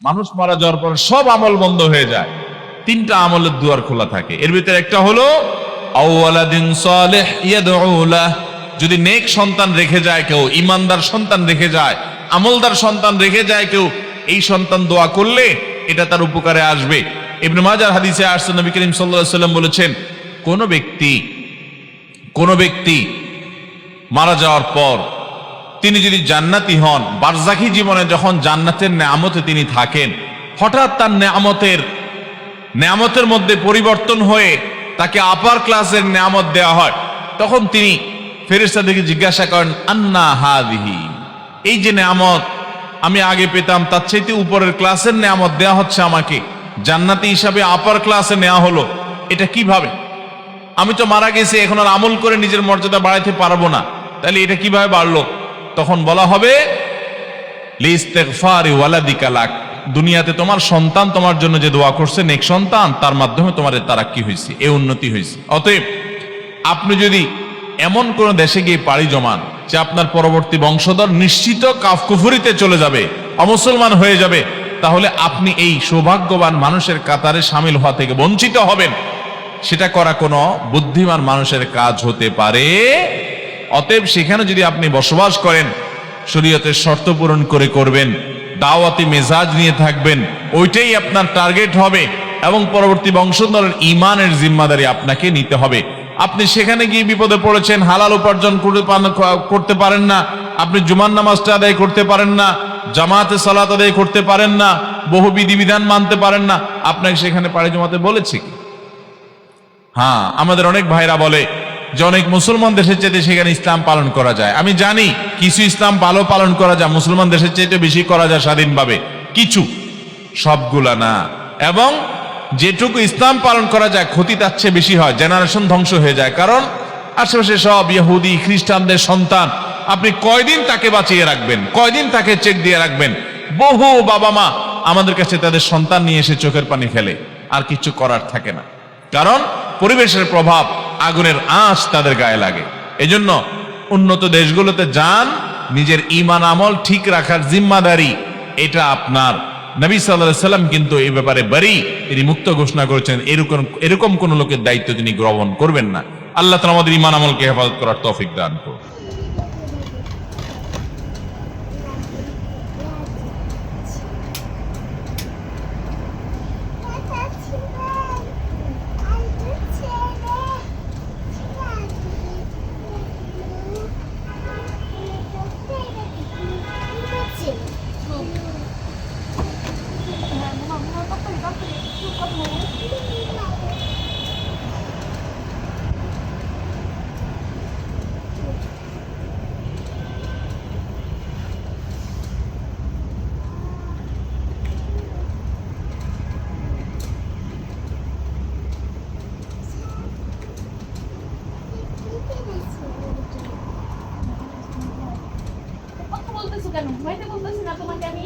মানুষ মারা যাওয়ার পর সব আমল বন্ধ হয়ে যায়, তিনটা আমলের দুয়ার খোলা থাকে। এর ভিতরে একটা হলো আওয়ালাদিন সালেহ ইয়াদউ লাহ, যদি নেক সন্তান রেখে যায় কেউ, ইমানদার সন্তান রেখে যায়, আমলদার সন্তান রেখে যায় কেউ, এই সন্তান দোয়া করলে এটা তার উপকারে আসবে। ইবনে মাজার হাদিসে আসছে, নবী করিম সাল্লাল্লাহু আলাইহি সাল্লাম বলেছেন, কোন ব্যক্তি মারা যাওয়ার পর তিনি যদি জান্নাতি হন, বারজাখী জীবনে যখন জান্নাতের নেয়ামতে তিনি থাকেন, হঠাৎ তার নেয়ামতের মধ্যে পরিবর্তন হয়ে তাকে আপার ক্লাসের নেয়ামত দেওয়া হয়, তখন তিনি ফেরেশতাদেরকে জিজ্ঞাসা করেন, আন্না হাদিহি, এই যে নেয়ামত আমি আগে পেতাম তার চাইতে উপরের ক্লাসের নেয়ামত দেওয়া হচ্ছে আমাকে, জান্নাতি হিসাবে আপার ক্লাসে নেওয়া হলো, এটা কিভাবে? আমি তো মারা গেছি, এখন আর আমল করে নিজের মর্যাদা বাড়াইতে পারবো না, তাহলে এটা কিভাবে বাড়লো? তখন বলা হবে, লিস্তিগফারি ওয়ালাদিকা লাক, দুনিয়াতে তোমার সন্তান তোমার জন্য যে দোয়া করছে, নেক সন্তান, তার মাধ্যমে তোমার তারাক্কি হয়েছে, এই উন্নতি হয়েছে। অতএব আপনি যদি এমন কোন দেশে গিয়ে পাড়ি জমান যে আপনার পরবর্তী বংশধর নিশ্চিত কুফরিতে চলে যাবে, অমুসলমান হয়ে যাবে, তাহলে আপনি এই সৌভাগ্যবান মানুষের কাতারে সামিল হওয়া থেকে বঞ্চিত হবেন। সেটা করা কোনো বুদ্ধিমান মানুষের কাজ হতে পারে? অতএব সেখানে যদি আপনি বসবাস করেন, শরীয়তের শর্ত পূরণ করে করবেন, দাওয়াতি মেজাজ নিয়ে থাকবেন, ওইটাই আপনার টার্গেট হবে, এবং পরবর্তী বংশধরের ঈমানের জিম্মাদারি আপনাকে নিতে হবে। আপনি সেখানে গিয়ে বিপদে পড়েছেন, হালাল উপার্জন করতে পারেন না, আপনি জুমার নামাজটা আদায় করতে পারেন না, জামাতে সালাত আদায় করতে পারেন না, বহু বিধিবিধান মানতে পারেন না, আপনাকে সেখানে পাড়ি জমাতে বলেছে কি? হ্যাঁ, আমাদের অনেক ভাইরা বলে যে অনেক মুসলমান দেশের চাইতে সেখানে ইসলাম পালন করা যায়। আমি জানি কিছু ইসলাম ভালো পালন করা যায়, মুসলমান দেশের চাইতে বেশি করা যায় স্বাধীনভাবে, কিছু, সবগুলা না। এবং যেটুকু ইসলাম পালন করা যায় ক্ষতি তার চেয়ে বেশি হয়, জেনারেশন ধ্বংস হয়ে যায়। কারণ আশেপাশে সব ইহুদি খ্রিস্টানদের সন্তান, আপনি কয়দিন তাকে বাঁচিয়ে রাখবেন, কয়দিন তাকে চেক দিয়ে রাখবেন? বহু বাবা মা আমাদের কাছে তাদের সন্তান নিয়ে এসে চোখের পানি ফেলে, আর কিছু করার থাকে না, কারণ পরিবেশের প্রভাব, আগুনের আঁচ তাদের গায়ে লাগে। এজন্য উন্নত দেশগুলোতে যান, নিজের ঈমান আমল ঠিক রাখার জিম্মাদারি এটা আপনার। নবী সাল্লাল্লাহু আলাইহি সাল্লাম কিন্তু এই ব্যাপারে বারী, তিনি মুক্ত ঘোষণা করেছেন, এরকম কোন লোকের দায়িত্ব তিনি গ্রহণ করবেন না। আল্লাহ তাআলা আমাদের ঈমান আমলকে হেফাজত করার তৌফিক দান করুন। কেন ঘুমাইতে বলতেছি না তোমাকে আমি?